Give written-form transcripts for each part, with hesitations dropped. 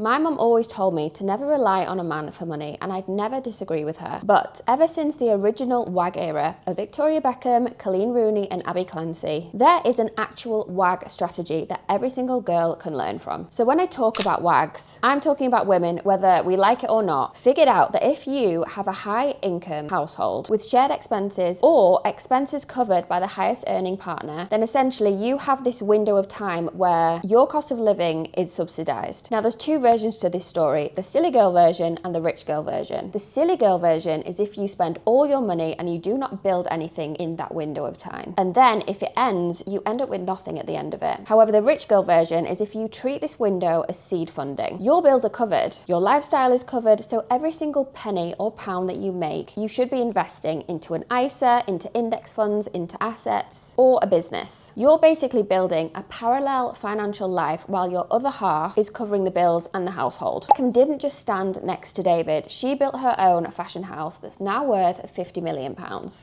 My mum always told me to never rely on a man for money, and I'd never disagree with her. But ever since the original WAG era of Victoria Beckham, Colleen Rooney and Abby Clancy, there is an actual WAG strategy that every single girl can learn from. So when I talk about WAGs, I'm talking about women, whether we like it or not, figured out that if you have a high income household with shared expenses or expenses covered by the highest earning partner, then essentially you have this window of time where your cost of living is subsidized. Now there's two versions to this story, the silly girl version and the rich girl version. The silly girl version is if you spend all your money and you do not build anything in that window of time. And then if it ends, you end up with nothing at the end of it. However, the rich girl version is if you treat this window as seed funding. Your bills are covered, your lifestyle is covered, so every single penny or pound that you make, you should be investing into an ISA, into index funds, into assets, or a business. You're basically building a parallel financial life while your other half is covering the bills and the household. Beckham didn't just stand next to David, she built her own fashion house that's now worth £50 million.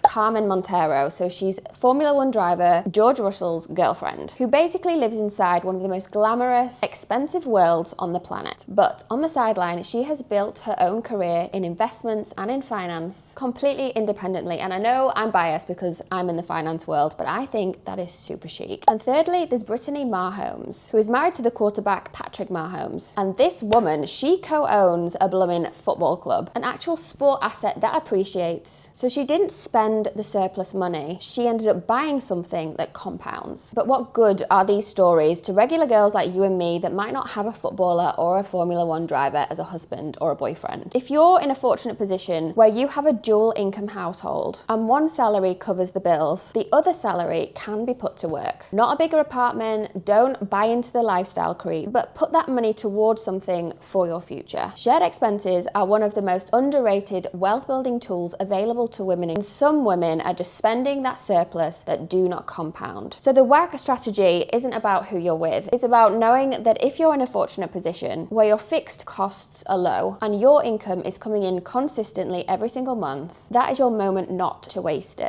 Carmen Montero, so she's Formula One driver George Russell's girlfriend, who basically lives inside one of the most glamorous, expensive worlds on the planet. But on the sideline, she has built her own career in investments and in finance completely independently. And I know I'm biased because I'm in the finance world, but I think that is super chic. And thirdly, there's Brittany Mahomes, who is married to the quarterback Patrick Mahomes. And this woman, she co-owns a blooming football club, an actual sport asset that appreciates. So she didn't spend the surplus money, she ended up buying something that compounds. But what good are these stories to regular girls like you and me that might not have a footballer or a Formula One driver as a husband or a boyfriend? If you're in a fortunate position where you have a dual income household and one salary covers the bills, the other salary can be put to work. Not a bigger apartment, don't buy into the lifestyle creep, but put that money towards something for your future. Shared expenses are one of the most underrated wealth building tools available to women, and some women are just spending that surplus that do not compound. So the WAG strategy isn't about who you're with, it's about knowing that if you're in a fortunate position where your fixed costs are low and your income is coming in consistently every single month, that is your moment not to waste it.